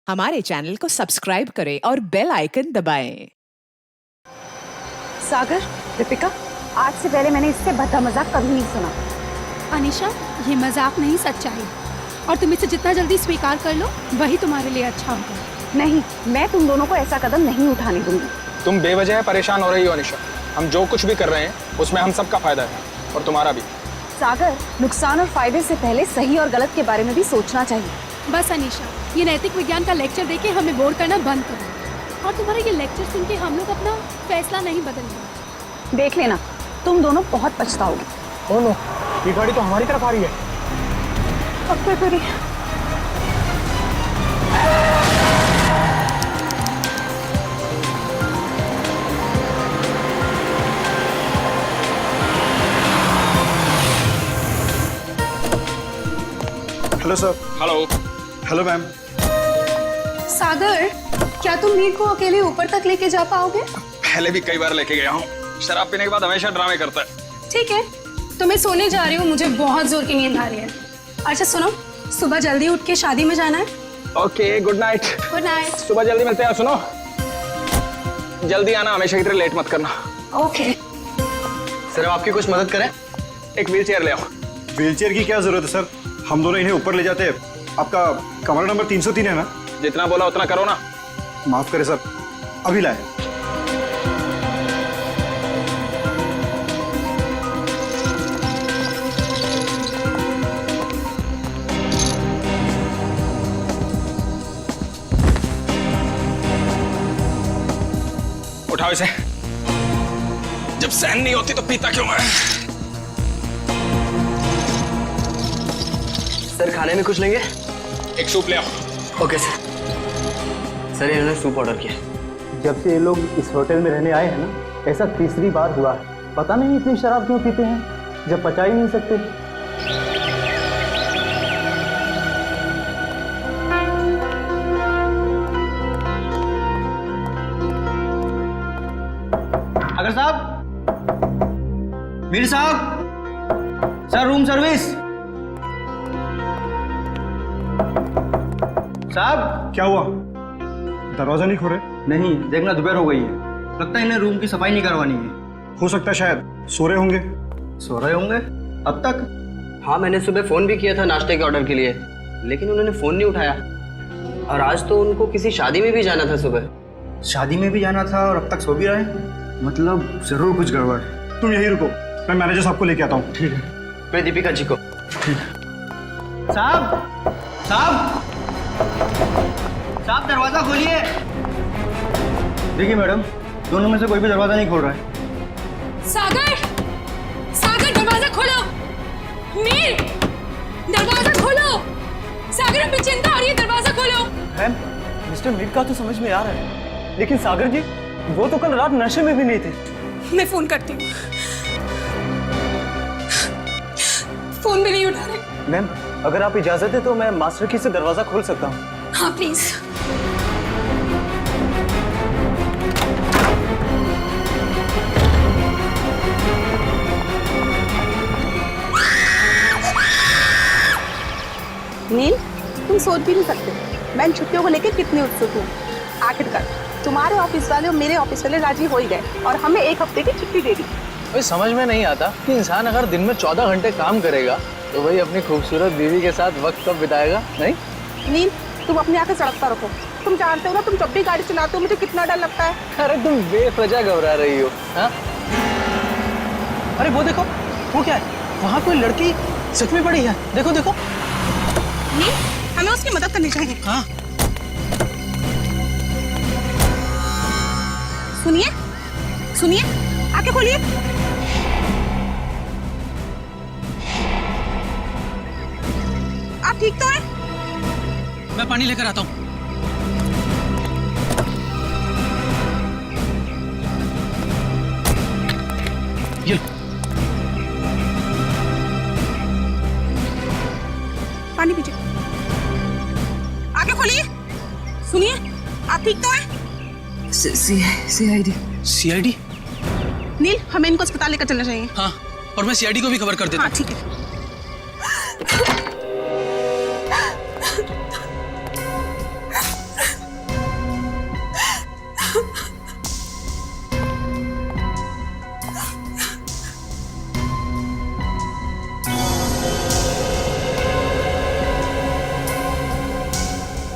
हमारे चैनल को सब्सक्राइब करें और बेल आइकन दबाएं। सागर, दीपिका, आज से पहले मैंने इससे भद्दा मजाक कभी नहीं सुना। अनिशा, ये मजाक नहीं, सच्चाई। और तुम इसे जितना जल्दी स्वीकार कर लो वही तुम्हारे लिए अच्छा होगा। नहीं, मैं तुम दोनों को ऐसा कदम नहीं उठाने दूंगी। तुम बेवजह परेशान हो रही हो अनिशा। हम जो कुछ भी कर रहे हैं उसमें हम सबका फायदा है और तुम्हारा भी। सागर, नुकसान और फायदे से पहले सही और गलत के बारे में भी सोचना चाहिए। बस अनिशा, ये नैतिक विज्ञान का लेक्चर देके हमें बोर करना बंद करो। और तुम्हारा ये लेक्चर सुन के हम लोग अपना फैसला नहीं बदलेंगे। देख लेना, तुम दोनों बहुत पछताओगे। ओ नो, ये गाड़ी तो हमारी तरफ आ रही है। अब क्या करें? Hello sir. Hello. Hello ma'am. Sagar, क्या तुम मीर को अकेले ऊपर तक लेके जा पाओगे? पहले भी कई बार लेके गया हूँ। शराब पीने के बाद हमेशा ड्रामे करता है। ठीक है, तो मैं सोने जा रही हूँ, मुझे बहुत जोर की नींद आ रही है। अच्छा सुनो, सुबह जल्दी उठ के शादी में जाना है। Okay, good night. Good night. सुबह जल्दी मिलते हैं। सुनो, जल्दी आना, हमेशा की तरह लेट मत करना। ओके। सर, आपकी कुछ मदद करें? एक व्हील चेयर ले आओ। व्हीलचेयर की क्या जरूरत है सर? हम दोनों इन्हें ऊपर ले जाते हैं। आपका कमरा नंबर 303 है ना? जितना बोला उतना करो ना। माफ करें सर, अभी लाए। उठाओ इसे। जब सहन नहीं होती तो पीता क्यों है? सर, खाने में कुछ लेंगे? एक सूप ले आओ। Okay sir. सर, इन्होंने सूप ऑर्डर किया। जब से ये लोग इस होटल में रहने आए हैं ना, ऐसा तीसरी बार हुआ है। पता नहीं इतनी शराब क्यों पीते हैं जब पचा ही नहीं सकते। अगर साहब, मीर साहब, सर रूम सर्विस। साहब, क्या हुआ? दरवाजा नहीं खोले? नहीं, देखना दोपहर हो गई है, लगता है इन्हें रूम की सफाई नहीं करवानी है। हो सकता है शायद सो रहे होंगे। सो रहे होंगे अब तक? हाँ, मैंने सुबह फोन भी किया था नाश्ते के ऑर्डर के लिए, लेकिन उन्होंने फोन नहीं उठाया। और आज तो उनको किसी शादी में भी जाना था सुबह। शादी में भी जाना था और अब तक सो भी रहे हैं, मतलब जरूर कुछ गड़बड़ है। तुम यहीं रुको, मैं मैनेजर साहब को लेके आता हूँ। ठीक है। मैं दीपिका जी को। साहब, साहब, साहब, दरवाजा खोलिए। देखिए मैडम, दोनों में से कोई भी दरवाजा नहीं खोल रहा है। सागर, सागर, दरवाजा खोलो। मीर, दरवाजा खोलो। सागर, हमें चिंता आ रही है, दरवाजा खोलो। मैम, मिस्टर मीर का तो समझ में आ रहा है, लेकिन सागर जी, वो तो कल रात नशे में भी नहीं थे। मैं फोन करती हूँ। फोन भी नहीं उठा रहे। मैम, अगर आप इजाजत है तो मैं मास्टर की से दरवाजा खोल सकता हूँ। हाँ प्लीज। नील, तुम सोच भी नहीं सकते मैं इन छुट्टियों को लेकर कितनी उत्सुक हूँ। आखिरकार तुम्हारे ऑफिस वाले और मेरे ऑफिस वाले राजी हो ही गए और हमें एक हफ्ते की छुट्टी दे दी। भाई समझ में नहीं आता कि इंसान अगर दिन में 14 घंटे काम करेगा तो भाई अपनी खूबसूरत बीवी के साथ वक्त कब बिताएगा? नहीं नील, तुम अपनी आंखें सड़क पर रखो। तुम जानते हो ना, तुम जब भी गाड़ी चलाते हो मुझे कितना डर लगता है। अरे तुम बेवजह घबरा रही हो। हाँ? अरे वो देखो, वो क्या है? वहाँ कोई लड़की जख्मी पड़ी है। देखो देखो। नील, हमें उसकी मदद करनी चाहिए। हाँ। सुनिए, सुनिए, आंखें खोलिए। आप ठीक तो हैं? मैं पानी लेकर आता हूँ। ये लो। पानी पीजिए। आंखें खोलिए। सुनिए, आप ठीक तो हैं? सीआईडी? नील, हमें इनको अस्पताल लेकर चलना चाहिए। हाँ, और मैं सीआईडी को भी खबर कर देता हूँ। हाँ ठीक है।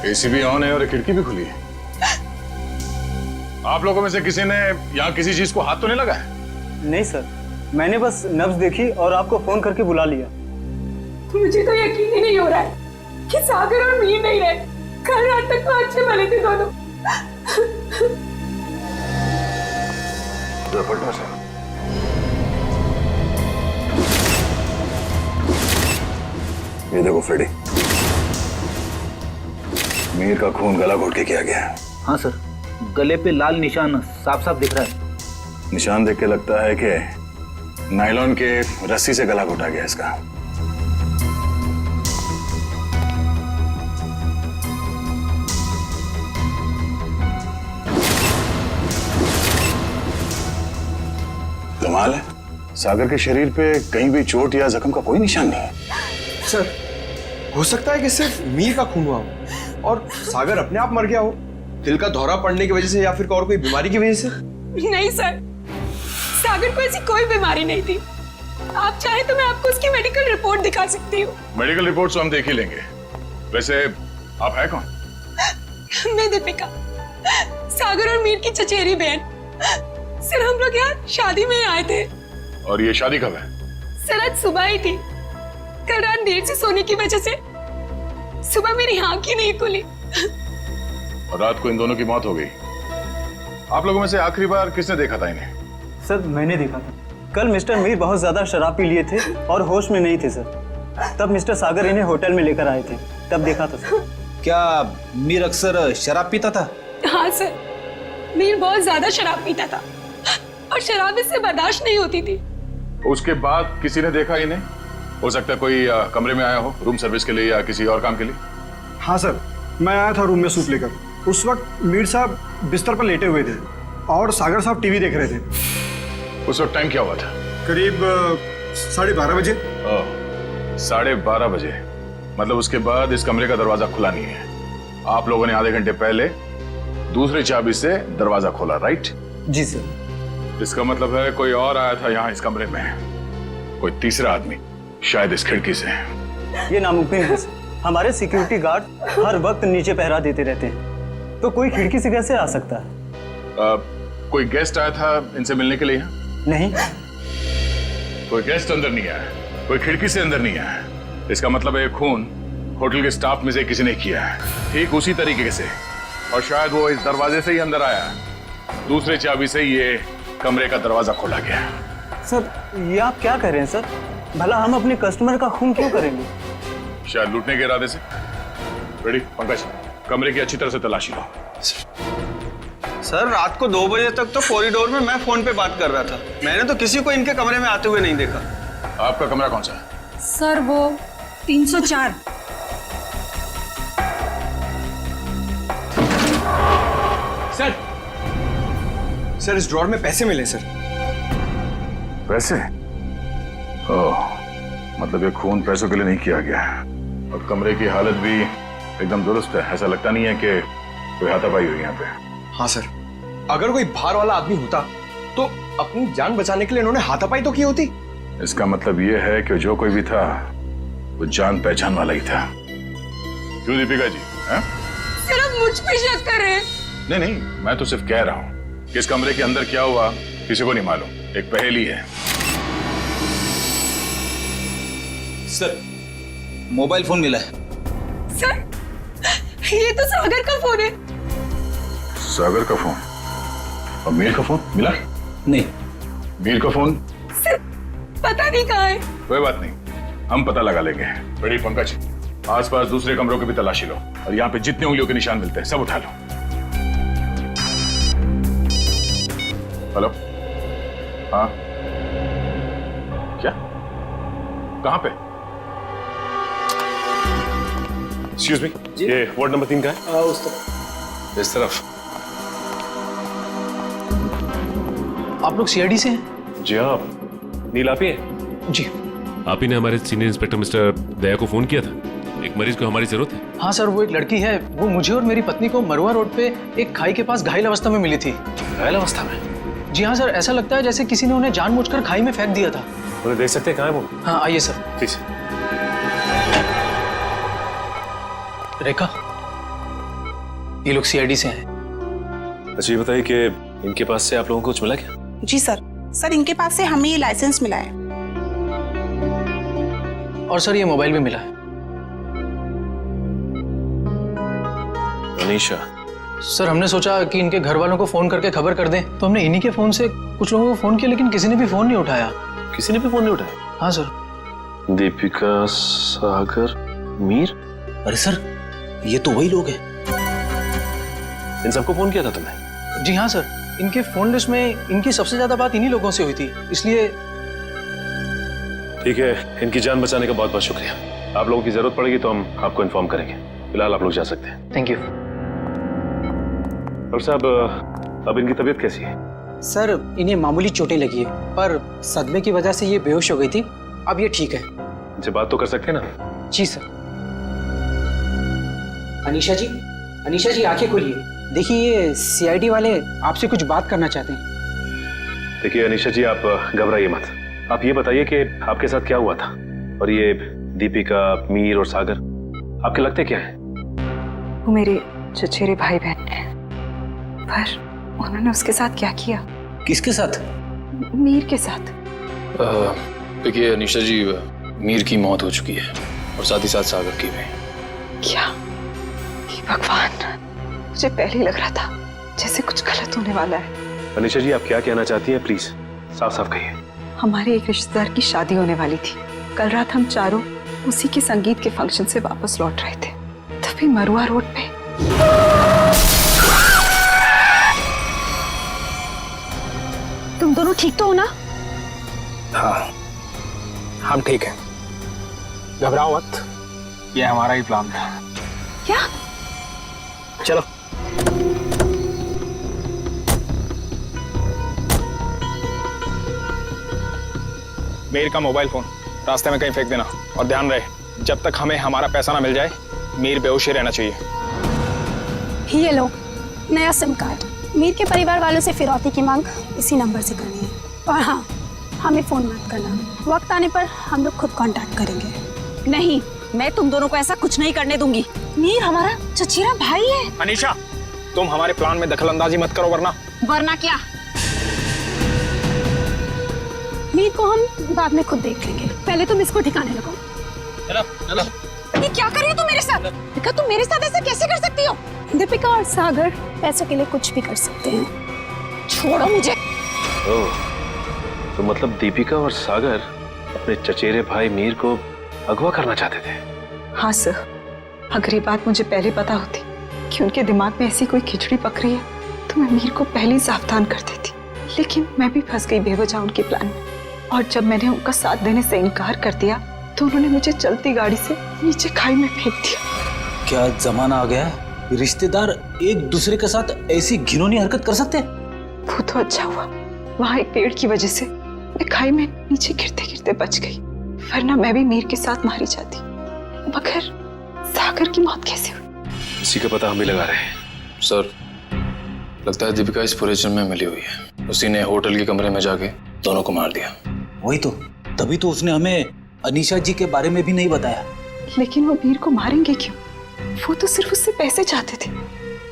एसी भी ऑन है और खिड़की भी खुली है। आप लोगों में से किसी ने यहाँ किसी चीज को हाथ तो नहीं लगाया? नहीं सर, मैंने बस नब्ज देखी और आपको फोन करके बुला लिया। मुझे तो यकीन ही नहीं हो रहा है कि सागर और मीर नहीं रहे। कल रात तक तो अच्छे भले थे दोनों। ये देखो फ्रेडी, मीर का खून गला घोट के किया गया है। हाँ सर, गले पे लाल निशान साफ साफ दिख रहा है। निशान देख के लगता है कि नायलॉन के रस्सी से गला घोटा गया इसका। कमाल है, सागर के शरीर पे कहीं भी चोट या जख्म का कोई निशान नहीं है। सर, हो सकता है कि सिर्फ मीर का खून हुआ हो और सागर अपने आप मर गया हो, दिल का दौरा पड़ने की वजह से या फिर और कोई बीमारी की वजह से। नहीं सर, सागर को ऐसी कोई बीमारी नहीं थी। आप चाहे तो मैं आपको उसकी मेडिकल रिपोर्ट दिखा सकती हूँ। मेडिकल रिपोर्ट तो हम देख ही लेंगे। वैसे आप है कौन? मैं दीपिका, सागर और मीर की चचेरी बहन। सर, हम लोग यहाँ शादी में आए थे। और ये शादी कब है? सर, आज सुबह ही थी। कल रात देर से सोने की वजह से सुबह मेरी आंख ही नहीं खुली। और रात को इन दोनों की मौत हो गई। आप लोगों में से आखिरी बार किसने देखा था इन्हें? सर, मैंने देखा था। कल मिस्टर मीर बहुत ज्यादा शराब पी लिए थे और होश में नहीं थे सर। तब मिस्टर सागर इन्हें होटल में लेकर आए थे, तब देखा था सर। क्या मीर अक्सर शराब पीता था? हाँ सर, मीर बहुत ज्यादा शराब पीता था और शराब इससे बर्दाश्त नहीं होती थी। उसके बाद किसी ने देखा इन्हें? हो सकता है कोई कमरे में आया हो रूम सर्विस के लिए या किसी और काम के लिए। हाँ सर, मैं आया था रूम में सूप लेकर। उस वक्त मीर साहब बिस्तर पर लेटे हुए थे और सागर साहब टीवी देख रहे थे। उस वक्त टाइम क्या हुआ था? करीब 12:30 बजे। 12:30 बजे, मतलब उसके बाद इस कमरे का दरवाजा खुला नहीं है। आप लोगों ने आधे घंटे पहले दूसरी चाबी से दरवाजा खोला, राइट? जी सर। इसका मतलब है कोई और आया था यहाँ इस कमरे में, कोई तीसरा आदमी, शायद इस खिड़की से। ये नामुमकिन है सर। हमारे सिक्योरिटी गार्ड हर वक्त नीचे पहरा देते रहते हैं, तो कोई खिड़की से कैसे आ सकता है? कोई गेस्ट आया था इनसे मिलने के लिए? नहीं, कोई गेस्ट अंदर नहीं आया, कोई खिड़की से अंदर नहीं आया। इसका मतलब है खून होटल के स्टाफ में से किसी ने किया है, ठीक उसी तरीके से। और शायद वो इस दरवाजे से ही अंदर आया, दूसरे चाबी से ये कमरे का दरवाजा खोला गया। सर, ये आप क्या कह रहे हैं सर? भला हम अपने कस्टमर का खून क्यों करेंगे? शायद लूटने के इरादे से। रेडी पंकज, कमरे की अच्छी तरह से तलाशी लो। सर, रात को 2 बजे तक तो कॉरिडोर में मैं फोन पे बात कर रहा था। मैंने तो किसी को इनके कमरे में आते हुए नहीं देखा। आपका कमरा कौन सा है? सर, वो 304। सर, इस ड्रॉर में पैसे मिले सर। पैसे? ओह, मतलब ये खून पैसों के लिए नहीं किया गया। और कमरे की हालत भी एकदम दुरुस्त है, ऐसा लगता नहीं है कि कोई हाथापाई हुई यहाँ पे। हाँ सर, अगर कोई बाहर वाला आदमी होता तो अपनी जान बचाने के लिए इन्होंने हाथापाई तो की होती। इसका मतलब ये है कि जो कोई भी था वो जान पहचान वाला ही था। क्यों दीपिका जी? सर, आप मुझ पे शक कर रहे हैं? नहीं नहीं, मैं तो सिर्फ कह रहा हूँ कि इस कमरे के अंदर क्या हुआ किसी को नहीं मालूम, एक पहेली है। सर, मोबाइल फोन मिला है। सर, ये तो सागर का फोन है। सागर का फोन? और मीर का फोन मिला? नहीं। मीर का फोन? सर, पता नहीं कहाँ है। कोई बात नहीं, हम पता लगा लेंगे। बड़ी पंकज, आसपास दूसरे कमरों की भी तलाशी लो और यहाँ पे जितने उंगलियों के निशान मिलते हैं सब उठा लो। हेलो? हाँ, क्या? कहाँ पे? एक्सक्यूज मी, ये वार्ड नंबर 3 का है? उस तरफ। इस तरफ? आप लोग सीआईडी से हैं? जी हाँ, नील आप ही हैं? जी। आप ही ने हमारे सीनियर इंस्पेक्टर मिस्टर दया को फोन किया था। एक मरीज को हमारी जरूरत है। हाँ सर, वो एक लड़की है, वो मुझे और मेरी पत्नी को मरुआ रोड पे एक खाई के पास घायल अवस्था में मिली थी। घायल अवस्था में? जी हाँ सर, ऐसा लगता है जैसे किसी ने उन्हें जानबूझकर खाई में फेंक दिया था। उन्हें देख सकते हैं कहाँ है वो? हाँ, आइए सर। प्लीज। रेखा, ये लोग सीआईडी से हैं। अच्छा ये बताइए कि इनके पास से आप लोगों को कुछ मिला क्या? जी सर, सर इनके पास से हमें ये लाइसेंस मिला है। और सर ये मोबाइल भी मिला है। अनीशा, सर हमने सोचा कि इनके घर वालों को फोन करके खबर कर दें, तो हमने इन्हीं के फोन से कुछ लोगों को फोन किया, लेकिन किसी ने भी फोन नहीं उठाया। किसी ने भी फोन नहीं उठाया? हाँ सर। दीपिका, सागर, मीर। अरे सर, ये तो वही लोग हैं। इन सबको फोन किया था तुमने? जी हाँ सर, इनके फोन लिस्ट में इनकी सबसे ज्यादा बात इन्हीं लोगों से हुई थी, इसलिए। ठीक है, इनकी जान बचाने का बहुत बहुत शुक्रिया। आप लोगों की जरूरत पड़ेगी तो हम आपको इन्फॉर्म करेंगे। फिलहाल आप लोग जा सकते हैं। Thank you. डॉक्टर साहब, अब इनकी तबीयत कैसी है? सर इन्हें मामूली चोटें लगी है, पर सदमे की वजह से ये बेहोश हो गई थी। अब ये ठीक है। इनसे बात तो कर सकते हैं ना? जी सर। अनीशा जी आंखें खोलिए। देखिए ये सीआईडी वाले आपसे कुछ बात करना चाहते हैं। देखिए अनीशा जी, आप घबराइए मत। आप ये बताइए कि आपके साथ क्या हुआ था, और ये दीपिका, मीर और सागर आपके लगते क्या है? वो मेरे चचेरे भाई बहन हैं, पर उन्होंने उसके साथ क्या किया? किसके साथ? मीर के साथ। देखिए अनीशा जी, मीर की मौत हो चुकी है और साथ ही साथ सागर की भी। क्या? हे भगवान, मुझे पहले ही लग रहा था जैसे कुछ गलत होने वाला है। अनीशा जी, आप क्या कहना चाहती हैं? प्लीज साफ साफ कहिए। हमारे एक रिश्तेदार की शादी होने वाली थी। कल रात हम चारों उसी के संगीत के फंक्शन से वापस लौट रहे थे, तभी मरुआ रोड पे तुम दोनों ठीक तो हो ना? हाँ, हम ठीक हैं। घबराओ मत, ये हमारा ही प्लान था। क्या? चलो। मीर का मोबाइल फोन रास्ते में कहीं फेंक देना, और ध्यान रहे जब तक हमें हमारा पैसा ना मिल जाए, मीर बेहोश ही रहना चाहिए। ये लो नया सिम कार्ड। मीर के परिवार वालों से फिरौती की मांग इसी नंबर से करनी है। और हाँ, हमें फोन मत करना, वक्त आने पर हम लोग खुद कांटेक्ट करेंगे। नहीं, मैं तुम दोनों को ऐसा कुछ नहीं करने दूंगी। मीर हमारा चचेरा भाई है। अनीशा, तुम हमारे प्लान में दखल अंदाजी मत करो, वरना क्या? मीर को हम बाद में खुद देख लेंगे, पहले तुम इसको ठिकाने लगाओ। ये क्या कर रही हो तुम मेरे साथ? दीपिका, तुम मेरे साथ ऐसा कैसे कर सकती हो? दीपिका और सागर पैसों के लिए कुछ भी कर सकते हैं। छोड़ो मुझे। ओह, तो मतलब दीपिका और सागर अपने चचेरे भाई मीर को अगवा करना चाहते थे? हाँ सर, अगर ये बात मुझे पहले पता होती कि उनके दिमाग में ऐसी कोई खिचड़ी पक रही है, तो मैं मीर को पहले ही सावधान कर देती। लेकिन मैं भी फंस गई बेवजह उनके प्लान में, और जब मैंने उनका साथ देने से इनकार कर दिया, तो उन्होंने मुझे चलती गाड़ी से नीचे खाई में फेंक दिया। क्या जमाना आ गया है, रिश्तेदार एक दूसरे के साथ ऐसी घिनौनी हरकत कर सकते हैं? वो तो अच्छा हुआ, वहाँ एक पेड़ की वजह से मैं खाई में नीचे गिरते गिरते बच गई, वरना मैं भी मीर के साथ मारी जाती। मगर सागर की मौत कैसे हुई? इसी का पता हम भी लगा रहे हैं। सर लगता है दीपिका इस पूरे जुर्म में मिली हुई है। उसी ने होटल के कमरे में जाके दोनों को मार दिया। वही तो, तभी तो उसने हमें अनीशा जी के बारे में भी नहीं बताया। लेकिन वो मीर को मारेंगे क्यों? वो तो सिर्फ उससे पैसे चाहते थे।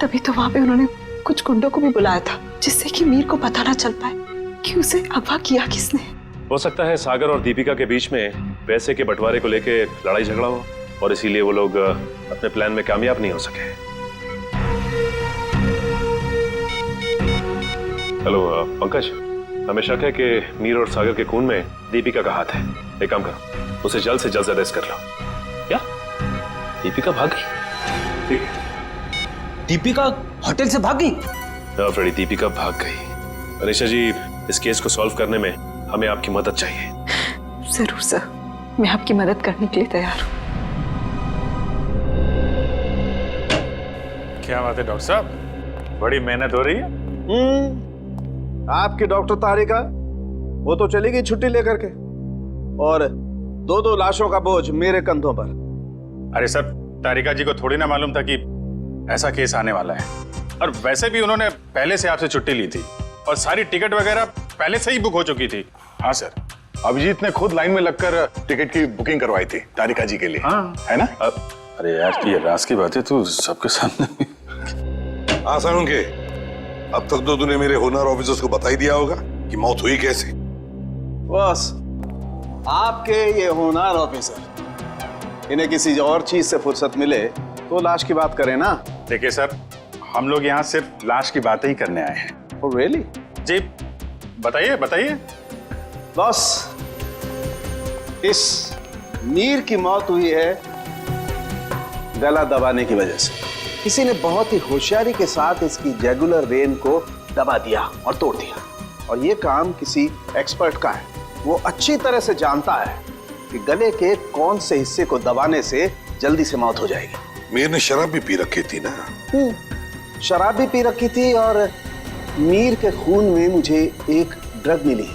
तभी तो वहां पे उन्होंने कुछ गुंडों को भी बुलाया था, जिससे कि मीर को पता ना चल पाए कि उसे अगवा किया किसने। हो सकता है सागर और दीपिका के बीच में पैसे के बंटवारे को लेके लड़ाई झगड़ा हो, और इसीलिए वो लोग अपने प्लान में कामयाब नहीं हो सके। हेलो पंकज, हमें शक है कि मीर और सागर के खून में दीपिका का हाथ है। एक काम करो, उसे जल्द से जल्द अरेस्ट कर लो। क्या दीपिका भाग गई? ठीक है। दीपिका होटल से भाग गई? हाँ फ्रेडी, दीपिका भाग गई। अनीशा जी, इस केस को सॉल्व करने में हमें आपकी मदद चाहिए। जरूर सर, मैं आपकी मदद करने के लिए तैयार हूँ। क्या बात है डॉक्टर साहब, बड़ी मेहनत हो रही है। आपकी डॉक्टर तारिका, वो तो चली गई छुट्टी लेकर के, और दो लाशों का बोझ मेरे कंधों पर। अरे सर, तारिका जी को थोड़ी ना मालूम था कि ऐसा केस आने वाला है, और वैसे भी उन्होंने पहले से आपसे छुट्टी ली थी, और सारी टिकट वगैरह पहले से ही बुक हो चुकी थी। हाँ सर, अभिजीत ने खुद लाइन में लगकर टिकट की बुकिंग करवाई थी तारिका जी के लिए। हाँ। है ना? अरे यार, ये राज की बातें तू सबके सामने हाँ साळुंखे, अब तक तो तूने मेरे होनर ऑफिसर्स को बता ही दिया होगा कि मौत हुई कैसे। बस आपके ये होनहार ऑफिसर, इन्हें किसी और चीज से फुर्सत मिले तो लाश की बात करें ना। देखिए सर, हम लोग यहाँ सिर्फ लाश की बातें ही करने आए हैं। Oh really? जी बताइए बताइए। बस इस मीर की मौत हुई है गला दबाने की वजह से। किसी ने बहुत ही होशियारी के साथ इसकी जैगुलर वेन को दबा दिया और तोड़ दिया, और ये काम किसी एक्सपर्ट का है। वो अच्छी तरह से जानता है कि गले के कौन से हिस्से को दबाने से जल्दी से मौत हो जाएगी। मीर ने शराब भी पी रखी थी ना? शराब भी पी रखी थी, और मीर के खून में मुझे एक ड्रग मिली,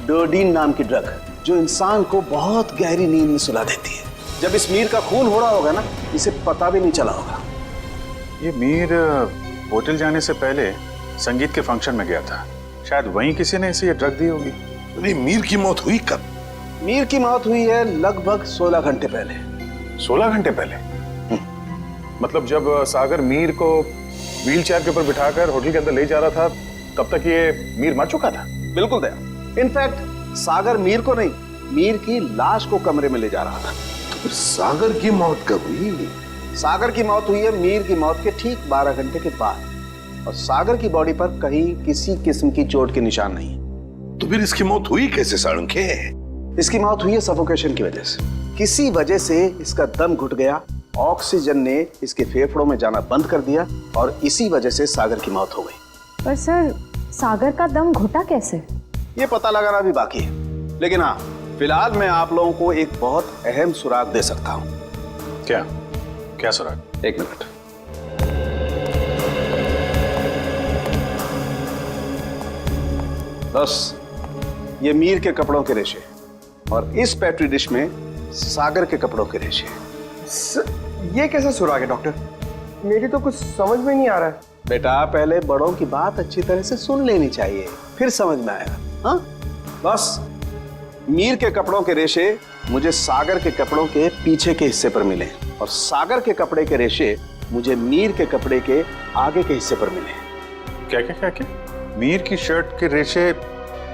डोडीन नाम की ड्रग, जो इंसान को बहुत गहरी नींद में सुला देती है। जब इस मीर का खून हो रहा होगा ना, इसे पता भी नहीं चला होगा। ये मीर होटल जाने से पहले संगीत के फंक्शन में गया था, शायद वहीं किसी ने इसे ये ड्रग दी होगी। नहीं, मीर की मौत हुई कब? मीर की मौत हुई है लगभग 16 घंटे पहले। 16 घंटे पहले? मतलब जब सागर मीर को व्हीलचेयर के ऊपर बिठाकर होटल के अंदर ले जा रहा था, तब तक ये मीर मर चुका था? बिल्कुल दया। इनफैक्ट सागर मीर को नहीं, मीर की लाश को कमरे में ले जा रहा था। तो फिर सागर की मौत कब हुई? सागर की मौत हुई है मीर की मौत के ठीक 12 घंटे के बाद, और सागर की बॉडी पर कहीं किसी किस्म की चोट के निशान नहीं। तो फिर इसकी मौत हुई कैसे साळुंखे? इसकी मौत हुई है सफोकेशन की वजह से। किसी वजह से इसका दम घुट गया, ऑक्सीजन ने इसके फेफड़ों में जाना बंद कर दिया, और इसी वजह से सागर की मौत हो गई। पर सर, सागर का दम घुटा कैसे? ये पता लगाना भी बाकी है, लेकिन हाँ, फिलहाल मैं आप लोगों को एक बहुत अहम सुराग दे सकता हूँ। क्या क्या सुराग? एक मिनट। बस ये मीर के कपड़ों के रेशे, और इस पेट्री डिश में सागर के कपड़ों के रेशे। ये कैसा सुराग है डॉक्टर? मेरी तो कुछ समझ में नहीं आ रहा है। बेटा, पहले बड़ों की बात अच्छी तरह से सुन लेनी चाहिए, फिर समझ में आएगा। हाँ, बस मीर के कपड़ों के रेशे मुझे सागर के कपड़ों के पीछे के हिस्से पर मिले, और सागर के कपड़े के रेशे मुझे मीर के कपड़े के आगे के हिस्से पर मिले। क्या क्या क्या क्या? मीर की शर्ट के रेशे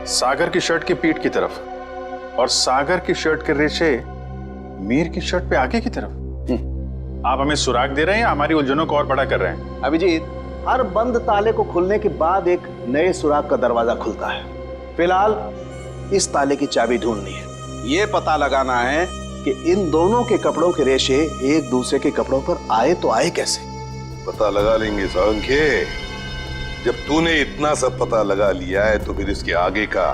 सागर की शर्ट की पीठ की तरफ, और सागर की शर्ट के रेशे मीर की शर्ट पे आगे की तरफ। आप हमें सुराग दे रहे हैं या हमारी उलझनों को और बड़ा कर रहे हैं? अभिजीत, हर बंद ताले को खुलने के बाद एक नए सुराग का दरवाजा खुलता है। फिलहाल इस ताले की चाबी ढूंढनी है। ये पता लगाना है कि इन दोनों के कपड़ों के रेशे एक दूसरे के कपड़ों पर आए तो आए कैसे। पता लगा लेंगे साळुंखे। जब तूने इतना सब पता लगा लिया है तो फिर इसके आगे का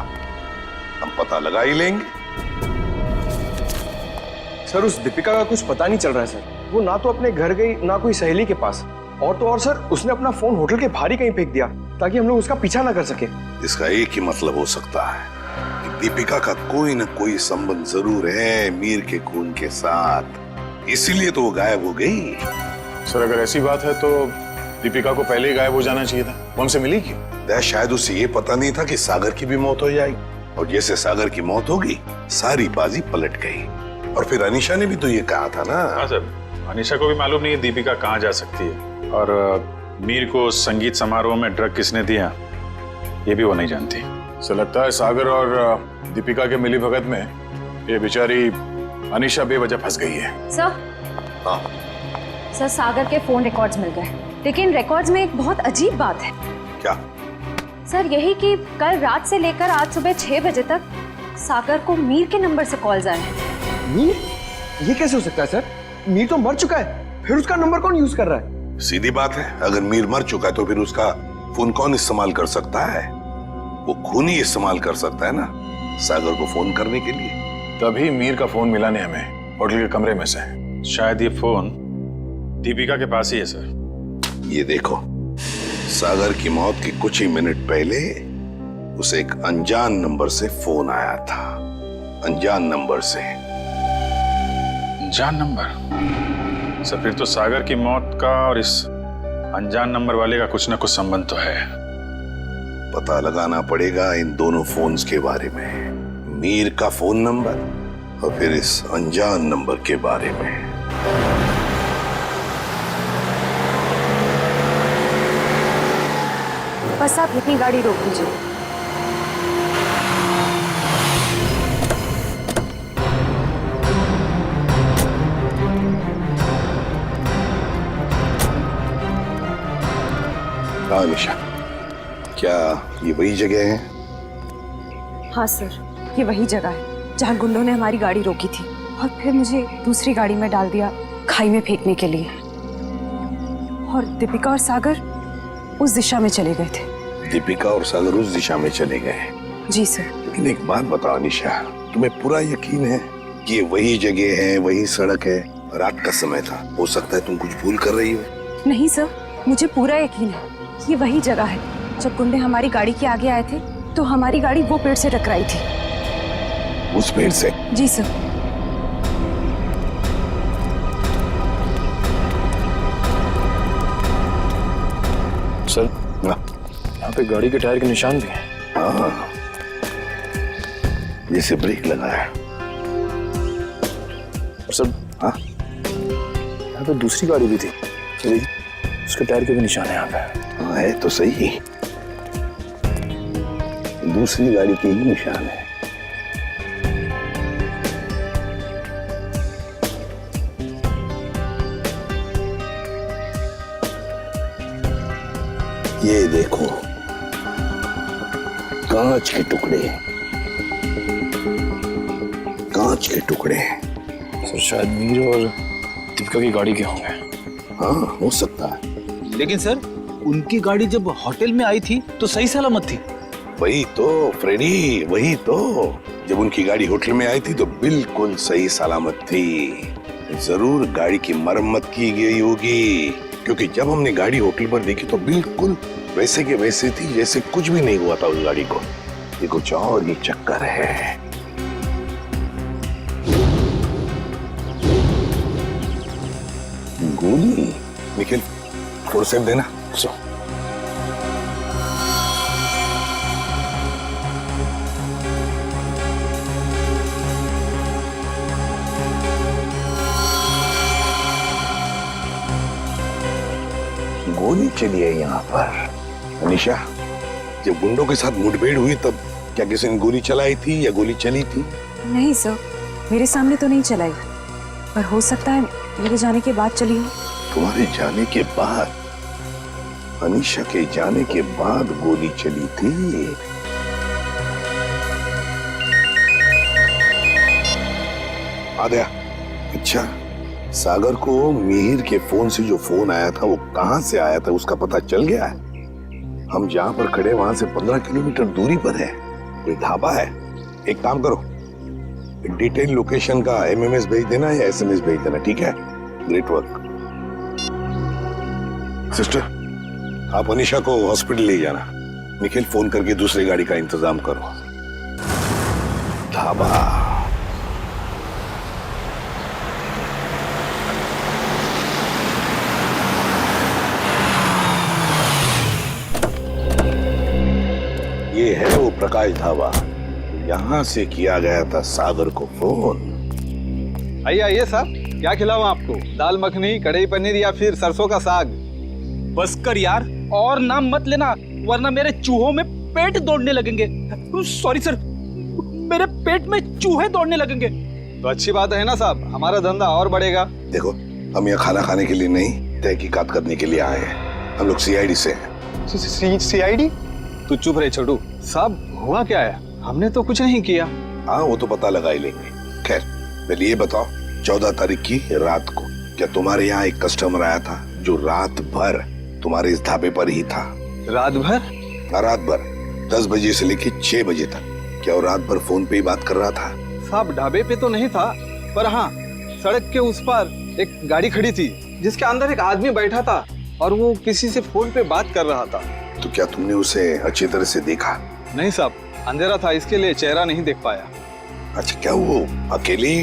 हम पता लगा ही लेंगे। सर, उस दीपिका का कुछ पता नहीं चल रहा है सर। वो ना तो अपने घर गई, ना कोई सहेली के पास, और तो और सर, उसने अपना फोन होटल के बाहर ही कहीं फेंक दिया ताकि हम लोग उसका पीछा ना कर सके। इसका एक ही मतलब हो सकता है कि दीपिका का कोई ना कोई संबंध जरूर है मीर के खून के साथ, इसीलिए तो वो गायब हो गई। सर, अगर ऐसी बात है तो दीपिका को पहले ही गायब हो जाना चाहिए था। वो हमसे मिली क्यों? शायद उसे ये पता नहीं था कि सागर की भी मौत हो जाएगी, और जैसे सागर की मौत हो गई, सारी बाजी पलट गई। और फिर अनीशा ने भी तो ये कहा था ना। हाँ सर, अनीशा को भी मालूम नहीं है दीपिका कहाँ जा सकती है, और मीर को संगीत समारोह में ड्रग किसने दिया ये भी वो नहीं जानती। सो लगता है सागर और दीपिका के मिली भगत में ये बेचारी अनीशा बेवजह फंस गई है। सर, हाँ सर, सागर के फोन रिकॉर्ड्स मिल गए, लेकिन रिकॉर्ड्स में एक बहुत अजीब बात है। क्या? सर, यही कि कल रात से लेकर आज सुबह 6 बजे तक सागर को मीर के नंबर से कॉल्स आए हैं। मीर? ये कैसे हो सकता है सर? मीर तो मर चुका है, फिर उसका नंबर कौन यूज कर रहा है? सीधी बात है, अगर मीर मर चुका है तो फिर उसका फोन कौन इस्तेमाल कर सकता है? वो खून ही इस्तेमाल कर सकता है ना सागर को फोन करने के लिए। तभी मीर का फोन मिला नहीं हमें होटल के कमरे में से। शायद ये फोन दीपिका के पास ही है सर। ये देखो, सागर की मौत के कुछ ही मिनट पहले उसे एक अनजान नंबर से फोन आया था। अनजान नंबर से। अनजान नंबर? सर, फिर तो सागर की मौत का और इस अनजान नंबर वाले का कुछ ना कुछ संबंध तो है। पता लगाना पड़ेगा इन दोनों फोन्स के बारे में, मीर का फोन नंबर और फिर इस अनजान नंबर के बारे में। बस आप यहीं गाड़ी रोक दीजिए। हाँ निशा, क्या ये वही जगह है? हाँ सर, ये वही जगह है जहाँ गुंडों ने हमारी गाड़ी रोकी थी और फिर मुझे दूसरी गाड़ी में डाल दिया खाई में फेंकने के लिए। और दीपिका और सागर उस दिशा में चले गए थे। दीपिका और सागर उस दिशा में चले गए? जी सर। लेकिन एक बात बताओ निशा, तुम्हें पूरा यकीन है कि ये वही जगह है, वही सड़क है? रात का समय था, हो सकता है तुम कुछ भूल कर रही हो। नहीं सर, मुझे पूरा यकीन है ये वही जगह है। जब गुंडे हमारी गाड़ी के आगे आए थे तो हमारी गाड़ी वो पेड़ से टकराई थी। उस पेड़ से? जी सर। सर, यहाँ पे गाड़ी के टायर के निशान भी हैं। हाँ, जैसे ब्रेक लगा है। सर, हाँ, यहाँ पे दूसरी गाड़ी भी थी, उसके टायर के भी निशान है यहाँ पे। हाँ, है तो सही, दूसरी गाड़ी के ही निशान है। ये देखो, कांच के टुकड़े, कांच के टुकड़े। सर, शायद मीर और दीपिका की गाड़ी के होंगे। हाँ, हो सकता है। लेकिन सर, उनकी गाड़ी जब होटल में आई थी तो सही सलामत थी। वही तो फ्रेडी, वही तो। जब उनकी गाड़ी होटल में आई थी तो बिल्कुल सही सलामत थी। जरूर गाड़ी की मरम्मत की गई होगी, क्योंकि जब हमने गाड़ी होटल पर देखी तो बिल्कुल वैसे के वैसे थी जैसे कुछ भी नहीं हुआ था उस गाड़ी को। ये कुछ और ही चक्कर है। गोली? निखिल, थोड़ा सेब देना। गोली चली है यहाँ पर। अनीशा, जब गुंडों के साथ मुठभेड़ हुई तब क्या किसी ने गोली चलाई थी या गोली चली थी? नहीं सर, मेरे सामने तो नहीं चलाई, पर हो सकता है मेरे जाने के बाद चली हो। तुम्हारे जाने के बाद? अनीशा के जाने के बाद गोली चली थी? आ गया। अच्छा, सागर को मिहिर के फोन से जो फोन आया था वो कहां से आया था उसका पता चल गया है? हम जहां पर खड़े वहां से 15 किलोमीटर दूरी पर है, कोई ढाबा है। एक काम करो, डिटेल लोकेशन का एमएमएस भेज देना या एसएमएस भेज देना, ठीक है? Great work. सिस्टर, आप अनीशा को हॉस्पिटल ले जाना। निखिल, फोन करके दूसरी गाड़ी का इंतजाम करो। ढाबा। ये है वो प्रकाश ढाबा, यहाँ से किया गया था सागर को फोन। आइए आइए साहब, क्या खिलाऊं आपको? दाल मखनी, कढ़ाई पनीर या फिर सरसों का साग? बस कर यार, और नाम मत लेना वरना मेरे चूहों में पेट दौड़ने लगेंगे। सॉरी सर, मेरे पेट में चूहे दौड़ने लगेंगे। तो अच्छी बात है ना साहब, हमारा धंधा और बढ़ेगा। देखो, हम यहाँ खाना खाने के लिए नहीं, तहकीकात करने के लिए आए हैं। हम लोग सीआईडी से हैं। सीआईडी? तू चुप रहे छोटू। साहब, हुआ क्या है? हमने तो कुछ नहीं किया। हाँ, वो तो पता लगा ही लेंगे। खैर, पहले ये बताओ, 14 तारीख की रात को क्या तुम्हारे यहाँ एक कस्टमर आया था जो रात भर तुम्हारे इस ढाबे पर ही था? रात भर? हाँ, रात भर 10 बजे से लेके 6 बजे तक। क्या वो रात भर फोन पे ही बात कर रहा था? साहब, ढाबे पे तो नहीं था, पर हाँ, सड़क के उस पार एक गाड़ी खड़ी थी जिसके अंदर एक आदमी बैठा था और वो किसी से फोन पे बात कर रहा था। तो क्या तुमने उसे अच्छी तरह से देखा? नहीं साहब, अंधेरा था, इसके लिए चेहरा नहीं देख पाया। अच्छा, क्या वो अकेली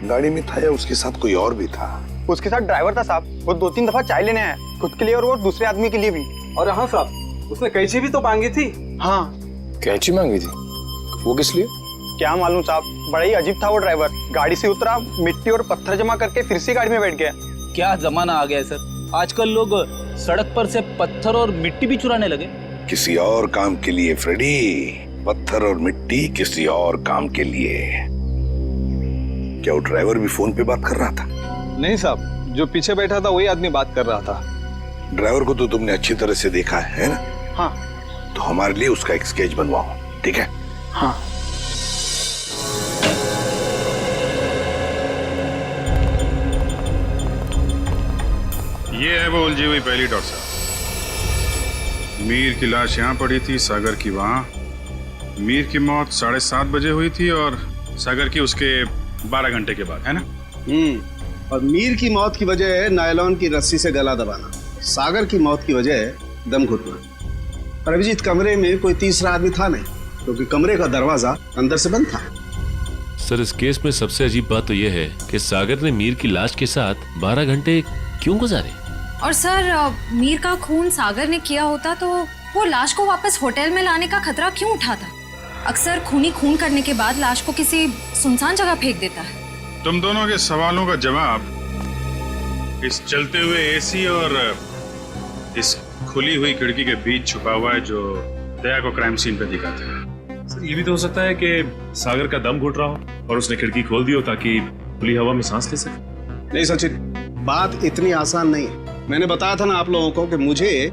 गाड़ी में था या उसके साथ कोई और भी था? उसके साथ ड्राइवर था साहब, वो 2-3 दफा चाय लेने आया, खुद के लिए और वो दूसरे आदमी के लिए भी। और हाँ साहब, उसने कैंची भी तो मांगी थी। हाँ। कैंची मांगी थी? वो किस लिए? क्या मालूम साहब, बड़ा ही अजीब था वो ड्राइवर। गाड़ी से उतरा, मिट्टी और पत्थर जमा करके फिर से गाड़ी में बैठ गया। क्या जमाना आ गया है सर, आजकल लोग सड़क पर से पत्थर और मिट्टी भी चुराने लगे। किसी और काम के लिए फ्रेडी, पत्थर और मिट्टी किसी और काम के लिए। क्या वो ड्राइवर भी फोन पे बात कर रहा था? नहीं साहब, जो पीछे बैठा था वही आदमी बात कर रहा था। ड्राइवर को तो तुमने अच्छी तरह से देखा है ना? हाँ। तो हमारे लिए उसका एक स्केच बनवाओ, ठीक है? हाँ। ये है वो उलझी हुई पहली डॉट साहब। मीर की लाश यहाँ पड़ी थी, सागर की वहाँ। मीर की मौत 7:30 बजे हुई थी और सागर की उसके 12 घंटे के बाद, है ना? और मीर की मौत की वजह है नायलॉन की रस्सी से गला दबाना, सागर की मौत की वजह है दम घुटना। पर अभिजीत, कमरे में कोई तीसरा आदमी था नहीं, क्योंकि कमरे का दरवाजा अंदर से बंद था। सर, इस केस में सबसे अजीब बात तो यह है कि सागर ने मीर की लाश के साथ 12 घंटे क्यों गुजारे? और सर, मीर का खून सागर ने किया होता तो वो लाश को वापस होटल में लाने का खतरा क्यों उठाता? अक्सर खूनी खून करने के बाद लाश को किसी सुनसान जगह फेंक देता है। तुम दोनों के सवालों का जवाब इस चलते हुए एसी और इस खुली हुई खिड़की के बीच छुपा हुआ है, जो दया को क्राइम सीन पे दिखाते हैं। सर, ये भी तो हो सकता है कि सागर का दम घुट रहा हो और उसने खिड़की खोल दी हो ताकि खुली हवा में सांस ले सके। नहीं सचिन, बात इतनी आसान नहीं है। मैंने बताया था ना आप लोगों को कि मुझे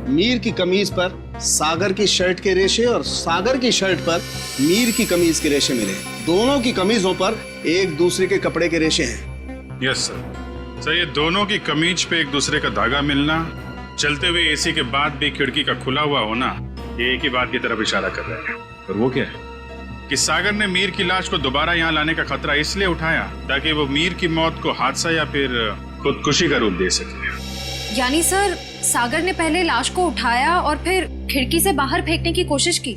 मीर की कमीज पर सागर की शर्ट के रेशे और सागर की शर्ट पर मीर की कमीज के रेशे मिले। दोनों की कमीजों पर एक दूसरे के कपड़े के रेशे हैं। Yes sir. ये दोनों की कमीज पे एक दूसरे का धागा मिलना, चलते हुए एसी के बाद भी खिड़की का खुला हुआ होना, ये एक ही बात की तरफ इशारा कर रहे हैं। और वो क्या है? कि सागर ने मीर की लाश को दोबारा यहाँ लाने का खतरा इसलिए उठाया ताकि वो मीर की मौत को हादसा या फिर खुदकुशी का रूप दे सके। यानी सर, सागर ने पहले लाश को उठाया और फिर खिड़की से बाहर फेंकने की कोशिश की।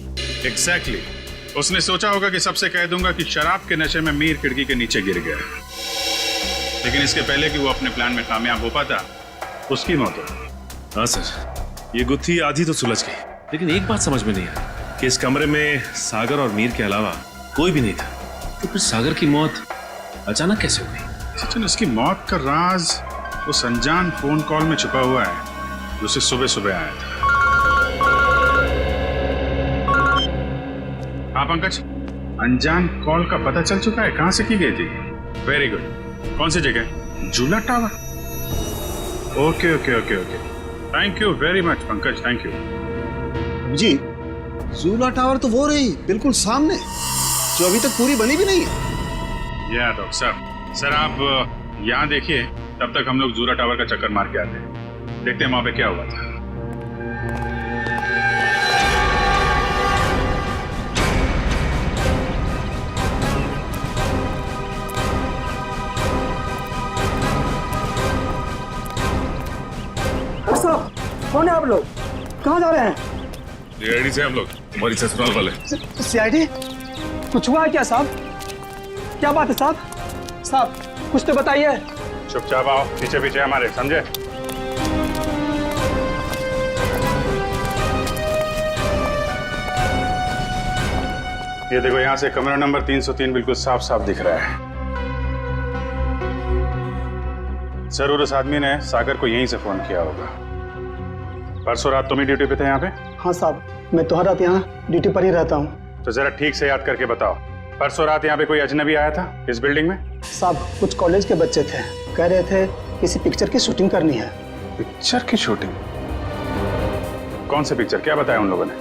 एग्जैक्टली। उसने सोचा होगा कि सबसे कह दूंगा कि शराब के नशे में मीर खिड़की के नीचे गिर गया, लेकिन इसके पहले कि वो अपने प्लान में कामयाब हो पाता, उसकी मौत हो। हाँ सर, ये गुत्थी आधी तो सुलझ गई, लेकिन एक बात समझ में नहीं आई कि इस कमरे में सागर और मीर के अलावा कोई भी नहीं था, तो फिर सागर की मौत अचानक कैसे हो गई? सचिन, उसकी मौत का राज उस अनजान फोन कॉल में छुपा हुआ है जो उसे सुबह सुबह आया था। हाँ पंकज, अनजान कॉल का पता चल चुका है कहाँ से की गई थी? Very good. कौन सी जगह? Jhula tower. Okay okay okay okay, thank you very much Pankaj, thank you. जी, झूला टावर तो वो रही बिल्कुल सामने, जो अभी तक पूरी बनी भी नहीं है। या डॉक्टर साहब, सर आप यहाँ देखिए, तब तक हम लोग झूला टावर का चक्कर मार के आते हैं, देखते हैं वहां पे क्या हुआ था। कौन है आप लोग? कहाँ जा रहे हैं? सीआईडी से हम लोग, तुम्हारी ससुराल वाले। सीआईडी? कुछ हुआ है क्या साहब? क्या बात है साहब? साहब कुछ तो बताइए। चुपचाप आओ, पीछे पीछे हमारे, समझे? ये देखो, यहाँ से कमरा नंबर 303 बिल्कुल साफ साफ दिख रहा है। जरूर उस आदमी ने सागर को यहीं से फोन किया होगा। परसों रात तुम ही ड्यूटी पे थे यहाँ पे? हाँ साहब, मैं तो हर रात यहाँ ड्यूटी पर ही रहता हूँ। तो जरा ठीक से याद करके बताओ, परसों रात यहाँ पे कोई अजनबी आया था इस बिल्डिंग में? साहब कुछ कॉलेज के बच्चे थे, कह रहे थे किसी पिक्चर की शूटिंग करनी है। पिक्चर की शूटिंग? कौन सी पिक्चर, क्या बताया उन लोगों ने?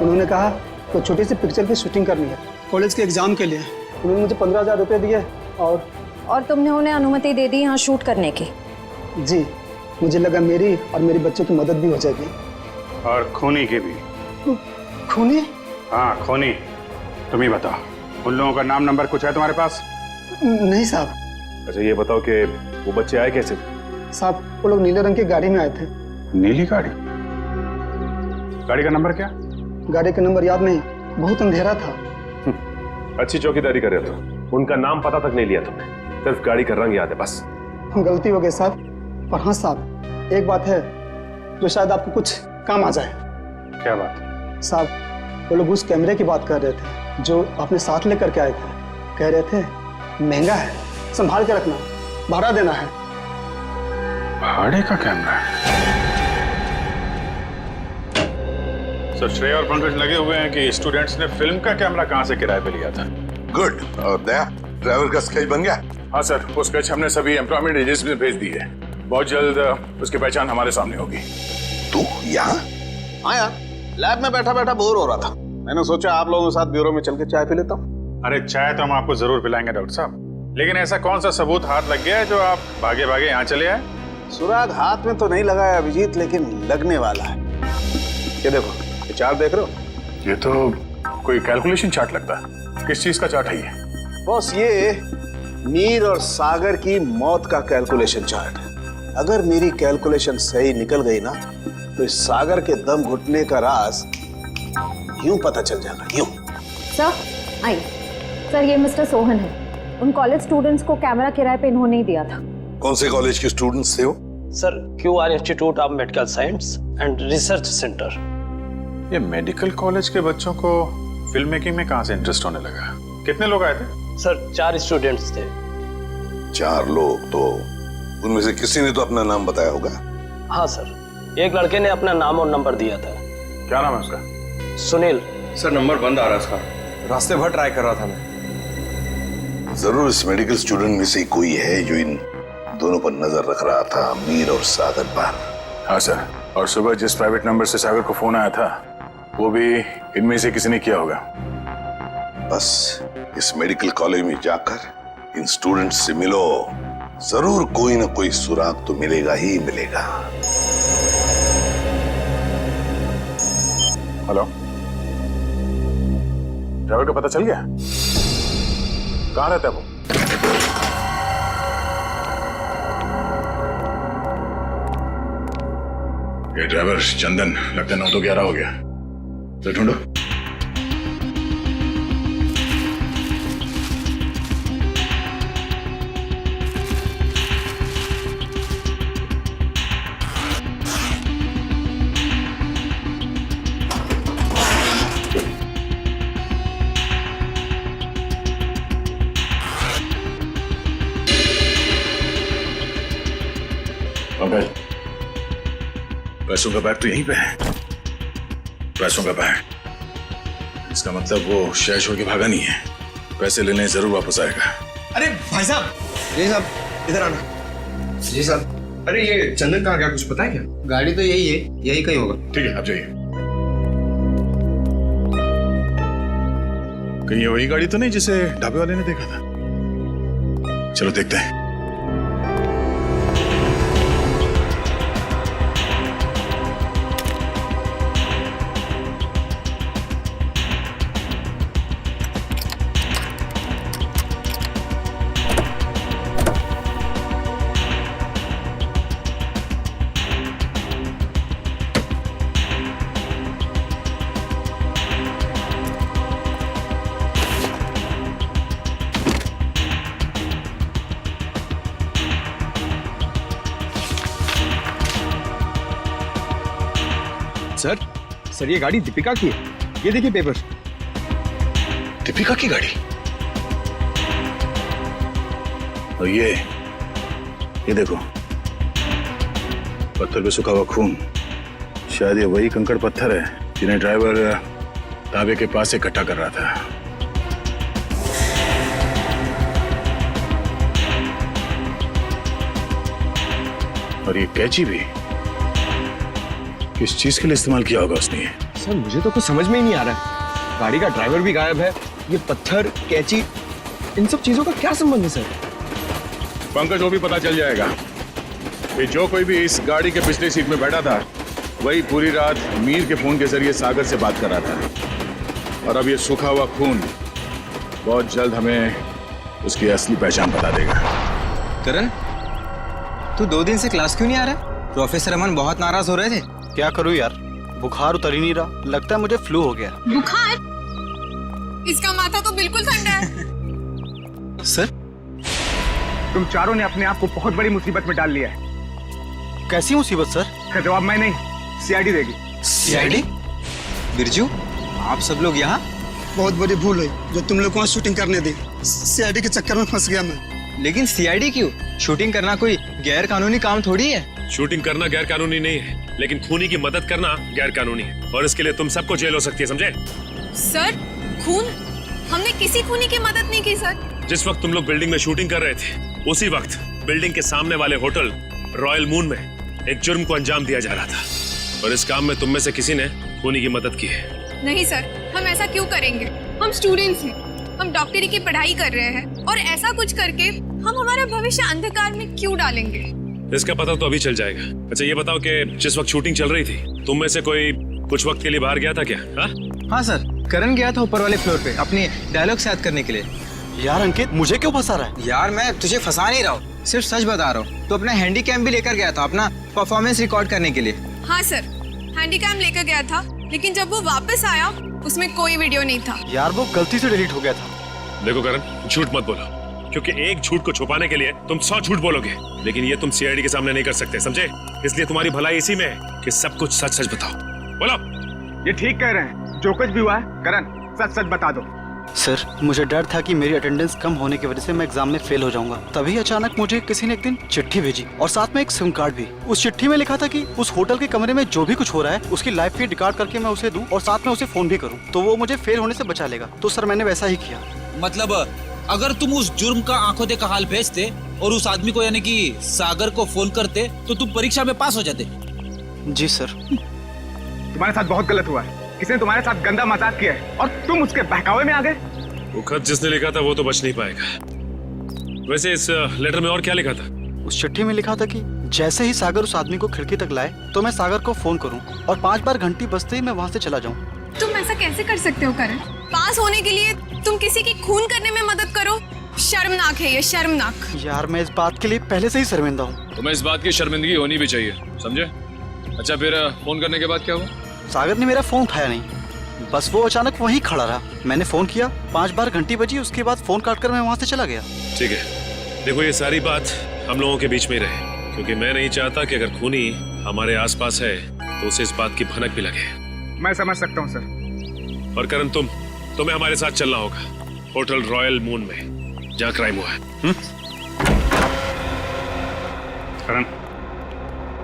उन्होंने कहा कोई छोटी सी पिक्चर की शूटिंग करनी है कॉलेज के एग्जाम के लिए। उन्होंने मुझे 15,000 रुपये दिए और तुमने उन्हें अनुमति दे दी यहाँ शूट करने की? जी, मुझे लगा मेरी और मेरे बच्चों की मदद भी हो जाएगी। और खूनी की भी। खूनी? हाँ खूनी। तुम ही बताओ, उन लोगों का नाम नंबर कुछ है तुम्हारे पास? नहीं साहब। अच्छा ये बताओ कि वो बच्चे आए कैसे? साहब वो लोग नीले रंग की गाड़ी में आए थे। नीली गाड़ी? गाड़ी का नंबर क्या? गाड़ी का नंबर याद नहीं, बहुत अंधेरा था। अच्छी चौकीदारी कर रहे हो, उनका नाम पता तक नहीं लिया तुमने, सिर्फ गाड़ी का रंग याद है बस। गलती हो गई साहब। पर हाँ साहब, एक बात है जो शायद आपको कुछ काम आ जाए। क्या बात? साहब वो लोग उस कैमरे की बात कर रहे थे जो आपने साथ लेकर के आए थे। कह रहे थे महंगा है, संभाल के रखना, भाड़ा देना है। भाड़े का कैमरा? सर श्रेय और पंकज लगे हुए हैं कि स्टूडेंट्स ने फिल्म का कैमरा कहां से किराए पे लिया था। गुड। और दया, ड्राइवर का स्केच बन गया? हाँ सर, वो स्केच हमने सभी एम्प्लॉयमेंट एजेंसी में भेज दी है। बहुत जल्द उसकी पहचान हमारे सामने होगी। तू यहाँ? हाँ यार, लैब में बैठा बैठा बोर हो रहा था, मैंने सोचा आप लोगों के साथ ब्यूरो में चल के चाय पी लेता हूँ। अरे चाय तो हम आपको जरूर पिलाएंगे डॉक्टर साहब, लेकिन ऐसा कौन सा सबूत हाथ लग गया है जो आप भागे भागे यहाँ चले आए? सुराग हाथ में तो नहीं लगा है अभिजीत, लेकिन लगने वाला है। ये देखो, ये चार्ट देख रहे हो? ये तो कोई कैलकुलेशन चार्ट लगता है। किस चीज का चार्ट है ये? बॉस, ये मीर और सागर की मौत का कैलकुलेशन चार्ट है। अगर मेरी कैलकुलेशन सही निकल गई ना, तो इस सागर के दम घुटने का राज यूं पता चल जाएगा, यूं। सर आइए। सर ये मिस्टर सोहन है, उन कॉलेज स्टूडेंट्स को कैमरा किराए पे इन्होंने ही दिया था। कौन से कॉलेज के स्टूडेंट्स थे वो? Sir QR institute of medical science and research centre. ये मेडिकल कॉलेज के बच्चों को फिल्म मेकिंग में कहां से इंटरेस्ट होने लगा? कितने लोग आए थे? सर 4 स्टूडेंट्स थे। 4 लोग? तो उनमें से किसी ने तो अपना नाम बताया होगा। हाँ सर, एक लड़के ने अपना नाम और नंबर दिया था। क्या नाम है उसका? सुनील। सर नंबर बंद आ रहा है उसका, रास्ते भर ट्राई कर रहा था मैं। जरूर इस मेडिकल स्टूडेंट में से कोई है जो इन दोनों पर नजर रख रहा था, मीर और सागर पर। हाँ सर, और सुबह जिस प्राइवेट नंबर से सागर को फोन आया था वो भी इनमें से किसी ने किया होगा। बस इस मेडिकल कॉलेज में जाकर इन स्टूडेंट्स से मिलो, जरूर कोई ना कोई सुराग तो मिलेगा ही मिलेगा। हेलो, ड्राइवर का पता चल गया? कहाँ रहता है वो? ये ड्राइवर चंदन, लगता है 9 तो 11 हो गया। तो ढूंढो। पंकज, पैसों का बैग तो यहीं पे है। पैसों का बैग, इसका मतलब वो शहर छोड़ के भागा नहीं है। पैसे लेने जरूर वापस आएगा। अरे भाई साहब, जी साहब इधर आना। जी साहब। अरे ये चंदन कहाँ गया, कुछ पता है क्या? गाड़ी तो यही है, यही कहीं होगा। ठीक है, आप जाइए। कहीं ये वही गाड़ी तो नहीं जिसे ढाबे वाले ने देखा था? चलो देखते हैं। सर ये गाड़ी दीपिका की है, ये देखिए पेपर। दीपिका की गाड़ी? और ये देखो, पत्थर पे सूखा हुआ खून। शायद ये वही कंकड़ पत्थर है जिन्हें ड्राइवर ढाबे के पास इकट्ठा कर रहा था। और ये कैंची भी किस चीज के लिए इस्तेमाल किया होगा उसने? सर मुझे तो कुछ समझ में ही नहीं आ रहा है। गाड़ी का ड्राइवर भी गायब है, ये पत्थर, कैंची, इन सब चीजों का क्या संबंध है सर? पंकज, वो भी पता चल जाएगा कि जो कोई भी इस गाड़ी के पिछले सीट में बैठा था वही पूरी रात मीर के फोन के जरिए सागर से बात कर रहा था। और अब ये सूखा हुआ खून बहुत जल्द हमें उसकी असली पहचान बता देगा। करण, तू 2 दिन से क्लास क्यों नहीं आ रहा? प्रोफेसर अमन बहुत नाराज हो रहे थे। क्या करूं यार, बुखार उतर ही नहीं रहा। लगता है मुझे फ्लू हो गया। बुखार? इसका माथा तो बिल्कुल ठंडा है। सर, तुम चारों ने अपने आप को बहुत बड़ी मुसीबत में डाल लिया है। कैसी मुसीबत सर? का जवाब मैं नहीं, सीआईडी देगी। सीआईडी? बिरजू, आप सब लोग यहाँ? बहुत बड़ी भूल है जो तुम लोग को शूटिंग करने दी। सीआईडी के चक्कर में फंस गया मैं। लेकिन सीआईडी क्यों? शूटिंग करना कोई गैर कानूनी काम थोड़ी है। शूटिंग करना गैर कानूनी नहीं है, लेकिन खूनी की मदद करना गैर कानूनी है, और इसके लिए तुम सबको जेल हो सकती है, समझे? सर खून? हमने किसी खूनी की मदद नहीं की सर। जिस वक्त तुम लोग बिल्डिंग में शूटिंग कर रहे थे, उसी वक्त बिल्डिंग के सामने वाले होटल रॉयल मून में एक जुर्म को अंजाम दिया जा रहा था, और इस काम में तुम में से किसी ने खूनी की मदद की है। नहीं सर, हम ऐसा क्यों करेंगे? हम स्टूडेंट्स हैं, हम डॉक्टरी की पढ़ाई कर रहे हैं, और ऐसा कुछ करके हम हमारा भविष्य अंधकार में क्यों डालेंगे? इसका पता तो अभी चल जाएगा। अच्छा ये बताओ कि जिस वक्त शूटिंग चल रही थी, तुम में से कोई कुछ वक्त के लिए बाहर गया था क्या? हाँ सर, करण गया था ऊपर वाले फ्लोर पे अपनी डायलॉग याद करने के लिए। यार अंकित, मुझे क्यों फंसा रहा है? यार मैं तुझे फंसा नहीं रहा हूँ, सिर्फ सच बता रहा हूँ। तो अपना हैंडी कैम भी लेकर गया था अपना परफॉर्मेंस रिकॉर्ड करने के लिए। हाँ सर, हैंडी कैम लेकर गया था, लेकिन जब वो वापस आया उसमें कोई वीडियो नहीं था। यार वो गलती से डिलीट हो गया था। देखो करण, झूठ मत बोलो, क्योंकि एक झूठ को छुपाने के लिए तुम 100 झूठ बोलोगे, लेकिन ये तुम सीआईडी के सामने नहीं कर सकते, समझे? इसलिए तुम्हारी भलाई इसी में है कि सब कुछ सच सच बताओ। बोलो। ये ठीक कह रहे हैं, जो कुछ भी हुआ है करण सच सच बता दो। सर मुझे डर था कि मेरी अटेंडेंस कम होने की वजह से मैं एग्जाम में फेल हो जाऊंगा। तभी अचानक मुझे किसी ने एक दिन चिट्ठी भेजी, और साथ में एक सिम कार्ड भी। उस चिट्ठी में लिखा था कि उस होटल के कमरे में जो भी कुछ हो रहा है उसकी लाइव फीड रिकॉर्ड करके मैं उसे दूं, और साथ में उसे फोन भी करूं, तो वो मुझे फेल होने से बचा लेगा। तो सर मैंने वैसा ही किया। मतलब अगर तुम उस जुर्म का आंखों देखा हाल भेजते और उस आदमी को यानी कि सागर को फोन करते, तो तुम परीक्षा में पास हो जाते। जी सर। तुम्हारे साथ बहुत गलत हुआ है, किसी ने तुम्हारे साथ गंदा मजाक किया है और तुम उसके बहकावे में आ गए। वो खत जिसने लिखा था वो तो बच नहीं पाएगा। वैसे इस लेटर में और क्या लिखा था? उस चिट्ठी में लिखा था कि जैसे ही सागर उस आदमी को खिड़की तक लाए तो मैं सागर को फोन करूं, और 5 बार घंटी बजते ही मैं वहां से चला जाऊं। तुम ऐसा कैसे कर सकते हो करण? पास होने के लिए तुम किसी की खून करने में मदद करो? शर्मनाक है ये, शर्मनाक। यार मैं इस बात के लिए पहले से ही शर्मिंदा हूँ। तुम्हें इस बात की शर्मिंदगी होनी भी चाहिए, समझे? अच्छा फिर फोन करने के बाद क्या हुआ? सागर ने मेरा फोन उठाया नहीं, बस वो अचानक वहीं खड़ा रहा। मैंने फोन किया, 5 बार घंटी बजी, उसके बाद फोन काटकर मैं वहां से चला गया। ठीक है, देखो ये सारी बात हम लोगों के बीच में ही रहे, क्योंकि मैं नहीं चाहता कि अगर खूनी हमारे आसपास है तो उसे इस बात की भनक भी लगे। मैं समझ सकता हूँ सर। और करण तुम्हें हमारे साथ चलना होगा होटल रॉयल मून में, जहाँ क्राइम हुआ है। करण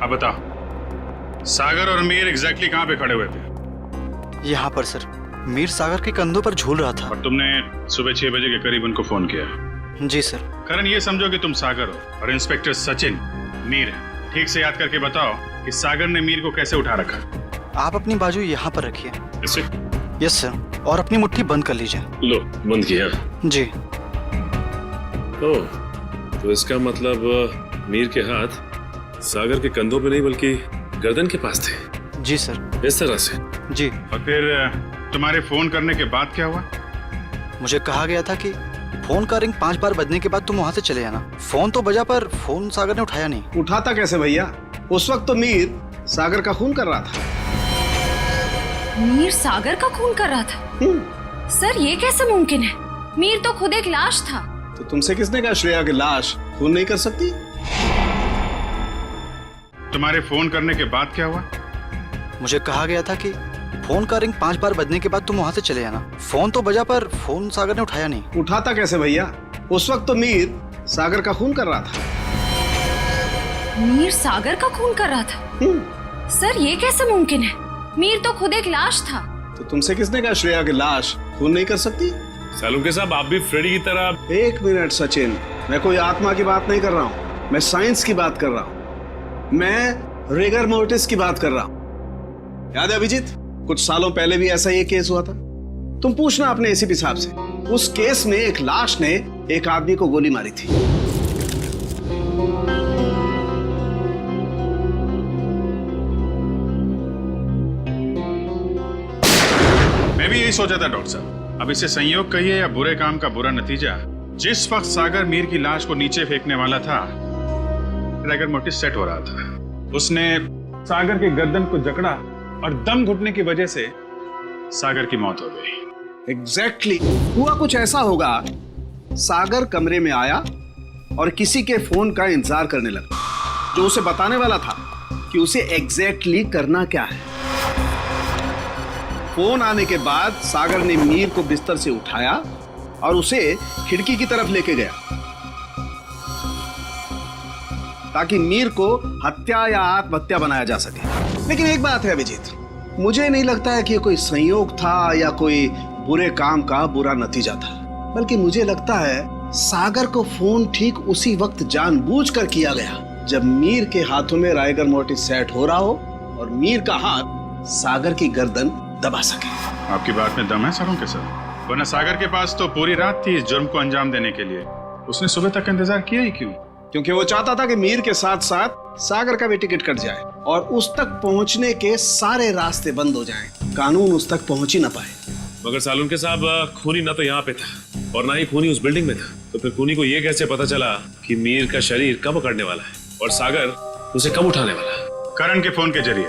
अब बताओ, सागर और मीर एग्जैक्टली कहाँ पे खड़े हुए थे? यहाँ पर सर। मीर सागर के कंधों पर झूल रहा था। और तुमने सुबह 6 बजे के करीब उनको फोन किया? जी सर। करण ये समझो कि तुम सागर हो और इंस्पेक्टर सचिन मीर है। ठीक से याद करके बताओ कि सागर ने मीर को कैसे उठा रखा? आप अपनी बाजू यहाँ पर रखिए। इसे? यस सर, और अपनी मुट्ठी बंद कर लीजिए। लो, बंद किया? जी। ओह, तो इसका मतलब मीर के हाथ सागर के कंधों पे नहीं बल्कि गर्दन के पास थे। जी सर। इस तरह से? जी। और फिर तुम्हारे फोन करने के बाद क्या हुआ? मुझे कहा गया था कि फोन का रिंग 5 बार बजने के बाद तुम वहां से चले जाना। फोन तो बजा पर फोन सागर ने उठाया नहीं। उठाता कैसे भैया? उस वक्त तो मीर सागर का खून कर रहा था। मीर सागर का खून कर रहा था? सर ये कैसे मुमकिन है? मीर तो खुद एक लाश था। तो तुमसे किसने कहा श्रेया की लाश खून नहीं कर सकती? तुम्हारे फोन करने के बाद क्या हुआ? मुझे कहा गया था कि फोन का रिंग 5 बार बजने के बाद तुम वहां से चले जाना। फोन तो बजा पर फोन सागर ने उठाया नहीं। उठाता कैसे भैया? उस वक्त तो मीर सागर का खून कर रहा था। मीर सागर का खून कर रहा था? सर ये कैसे मुमकिन है? मीर तो खुद एक लाश था। तो तुमसे किसने कहा श्रेया की लाश खून नहीं कर सकती? सालुंके साहब, आप भी फ्रेडी की तरह। 1 मिनट सचिन, मैं कोई आत्मा की बात नहीं कर रहा हूँ, मैं साइंस की बात कर रहा हूँ। मैं रिगर मोर्टिस की बात कर रहा हूँ। याद है अभिजीत, कुछ सालों पहले भी ऐसा ही केस हुआ था। तुम पूछना अपने एसीपी साहब से। उस केस में एक लाश ने एक आदमी को गोली मारी थी। मैं भी यही सोचा था डॉक्टर साहब। अब इसे संयोग कहिए या बुरे काम का बुरा नतीजा, जिस वक्त सागर मीर की लाश को नीचे फेंकने वाला था, रिगर मोर्टिस सेट हो रहा था। उसने सागर के गर्दन को जकड़ा और दम घुटने की वजह से सागर की मौत हो गई। एग्जैक्टली हुआ कुछ ऐसा होगा, सागर कमरे में आया और किसी के फोन का इंतजार करने लगा, जो उसे बताने वाला था कि उसे एग्जैक्टली करना क्या है। फोन आने के बाद सागर ने मीर को बिस्तर से उठाया और उसे खिड़की की तरफ लेके गया। ताकि मीर को हत्या या आत्महत्या बनाया जा सके। लेकिन एक बात है अभिजीत, मुझे नहीं लगता है कि ये कोई संयोग था या कोई बुरे काम का बुरा नतीजा था, बल्कि मुझे लगता है सागर को फोन ठीक उसी वक्त जानबूझकर किया गया जब मीर के हाथों में राइगर मोर्टिस सेट हो रहा हो और मीर का हाथ सागर की गर्दन दबा सके। आपकी बात में दम है सरों के सर, वरना सागर के पास तो पूरी रात थी इस जुर्म को अंजाम देने के लिए। उसने सुबह तक इंतजार किया ही क्यों? क्योंकि वो चाहता था कि मीर के साथ साथ सागर का भी टिकट कट जाए और उस तक पहुंचने के सारे रास्ते बंद हो जाएं, कानून उस तक पहुंच ही ना पाए। मगर सालुनके साहब, खूनी ना तो यहाँ पे था और ना ही खूनी उस बिल्डिंग में था, तो फिर खूनी को ये कैसे पता चला कि मीर का शरीर कब पकड़ने वाला है और सागर उसे कब उठाने वाला है? करण के फोन के जरिए।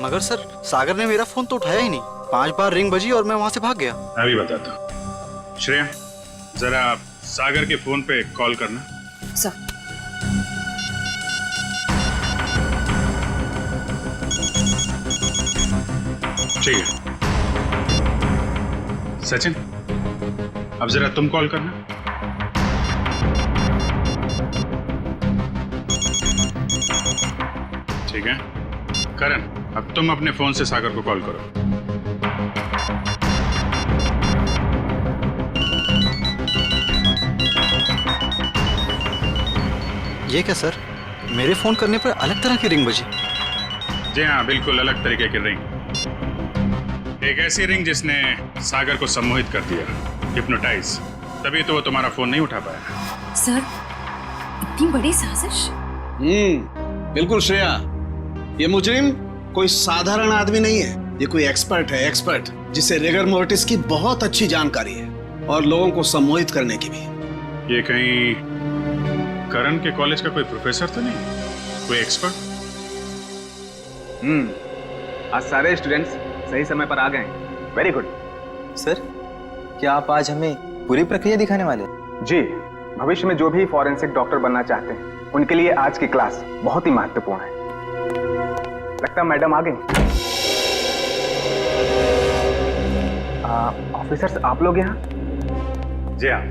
मगर सर, सागर ने मेरा फोन तो उठाया ही नहीं। 5 बार रिंग बजी और मैं वहां से भाग गया। मैं भी बताता हूँ। श्रेया, जरा सागर के फोन पे कॉल करना। सर। ठीक है। सचिन, अब जरा तुम कॉल करना। ठीक है। करण, अब तुम अपने फोन से सागर को कॉल करो। ये क्या सर, मेरे फोन करने पर अलग तरह की रिंग बजी? जी हाँ, बिल्कुल अलग तरीके की रिंग। एक ऐसी रिंग जिसने सागर को सम्मोहित कर दिया, हिप्नोटाइज। तभी तो वो तुम्हारा फोन नहीं उठा पाया। सर, इतनी बड़ी साजिश? बिल्कुल श्रेया, ये मुजरिम कोई साधारण आदमी नहीं है, ये कोई एक्सपर्ट है, एक्सपर्ट जिसे रिगर मोर्टिस की बहुत अच्छी जानकारी है और लोगों को सम्मोहित करने की भी। ये कहीं करण के कॉलेज का कोई प्रोफेसर तो नहीं, कोई एक्सपर्ट? आज सारे स्टूडेंट्स सही समय पर आ गए। Very good. सर, क्या आप आज हमें पूरी प्रक्रिया दिखाने वाले? जी, भविष्य में जो भी फॉरेंसिक डॉक्टर बनना चाहते हैं उनके लिए आज की क्लास बहुत ही महत्वपूर्ण है। लगता है मैडम आ गई। ऑफिसर्स, आप लोग यहाँ? जी हाँ,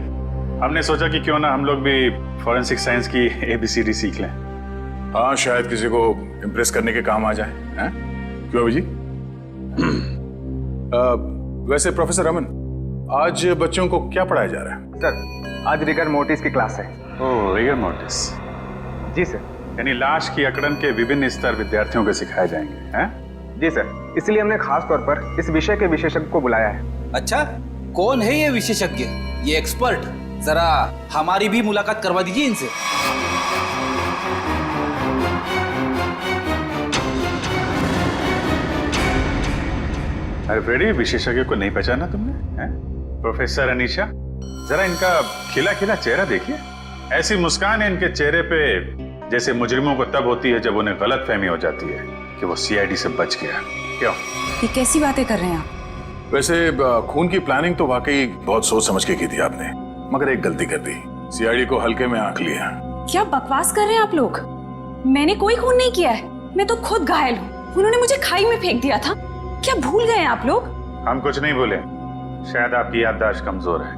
हमने सोचा कि क्यों ना हम लोग भी फॉरेंसिक साइंस की ABCD सीख लें। हाँ, शायद किसी को इम्प्रेस करने के काम आ जाए। हैं? क्यों अभिजीत? वैसे प्रोफेसर रमन, आज बच्चों को क्या पढ़ाया जा रहा है? सर, आज रिगर मोर्टिस की क्लास है। ओह, रिगर मोर्टिस। जी सर। यानी लाश की अकड़न के विभिन्न स्तर विद्यार्थियों को सिखाए जाएंगे, हैं? जी सर, इसलिए हमने खास तौर पर इस विषय के विशेषज्ञ को बुलाया है। अच्छा, कौन है ये विशेषज्ञ, ये एक्सपर्ट? जरा हमारी भी मुलाकात करवा दीजिए इनसे। अरे फ्रेडी, विशेषज्ञ को नहीं पहचाना तुमने? हैं? प्रोफेसर अनीशा, जरा इनका खिला खिला चेहरा देखिए। ऐसी मुस्कान है इनके चेहरे पे जैसे मुजरिमों को तब होती है जब उन्हें गलतफहमी हो जाती है कि वो CID से बच गया। क्यों? ये कैसी बातें कर रहे हैं आप? वैसे खून की प्लानिंग तो वाकई बहुत सोच समझ के की थी आपने, मगर एक गलती कर दी, CID को हल्के में आंक लिया। क्या बकवास कर रहे हैं आप लोग? मैंने कोई खून नहीं किया है, मैं तो खुद घायल हूँ। उन्होंने मुझे खाई में फेंक दिया था। क्या भूल गए हैं आप लोग? हम कुछ नहीं भूले, शायद आपकी याददाश्त कमजोर है।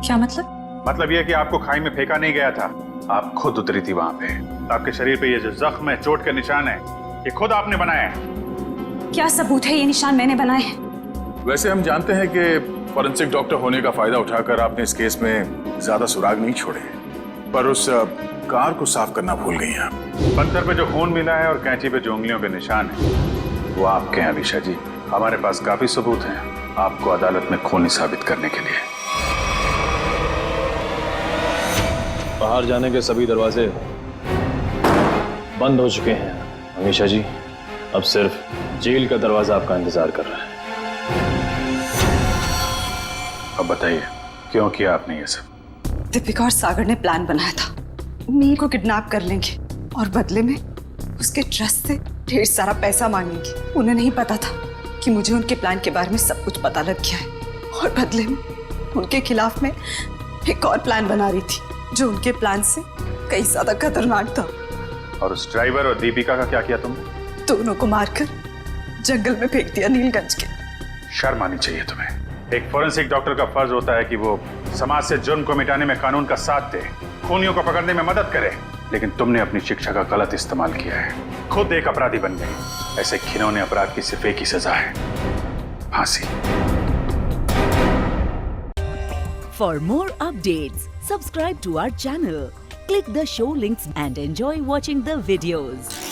क्या मतलब? मतलब यह कि आपको खाई में फेंका नहीं गया था, आप खुद उतरी थी वहां पे। आपके शरीर पे ये जो जख्म है, चोट के निशान है, ये खुद आपने बनाए हैं। क्या सबूत है ये निशान मैंने बनाए हैं? वैसे हम जानते हैं कि फॉरेंसिक डॉक्टर होने का फायदा उठाकर आपने इस केस में ज्यादा सुराग नहीं छोड़े, पर उस कार को साफ करना भूल गई आप। पत्थर पे जो खून मिला है और कैंची पे जो उंगलियों के निशान है वो आपके हैं अलीशा जी। हमारे पास काफी सबूत हैं आपको अदालत में खूनी साबित करने के लिए। बाहर जाने के सभी दरवाजे बंद हो चुके हैं अमीशा जी, अब सिर्फ जेल का दरवाजा आपका इंतजार कर रहा है। अब बताइए क्यों किया आपने ये सब? दीपिका और सागर ने प्लान बनाया था, मीर को किडनैप कर लेंगे और बदले में उसके ट्रस्ट से ढेर सारा पैसा मांगेंगे। उन्हें नहीं पता था कि मुझे उनके प्लान के बारे में सब कुछ पता लग गया है और बदले में उनके खिलाफ में एक और प्लान बना रही थी जो उनके प्लान से कई ज्यादा खतरनाक था। और उस ड्राइवर और दीपिका का क्या किया तुमने? दोनों को मारकर जंगल में फेंक दिया नीलगंज के। शर्म आनी चाहिए तुम्हें। एक फॉरेंसिक डॉक्टर का फर्ज होता है कि वो समाज से जुर्म को मिटाने में कानून का साथ दे, खूनियों को पकड़ने में मदद करे, लेकिन तुमने अपनी शिक्षा का गलत इस्तेमाल किया है, खुद एक अपराधी बन गई। ऐसे घिनौने अपराध की सिर्फ एक ही सजा है, फांसी। For more updates, subscribe to our channel, click the show links and enjoy watching the videos.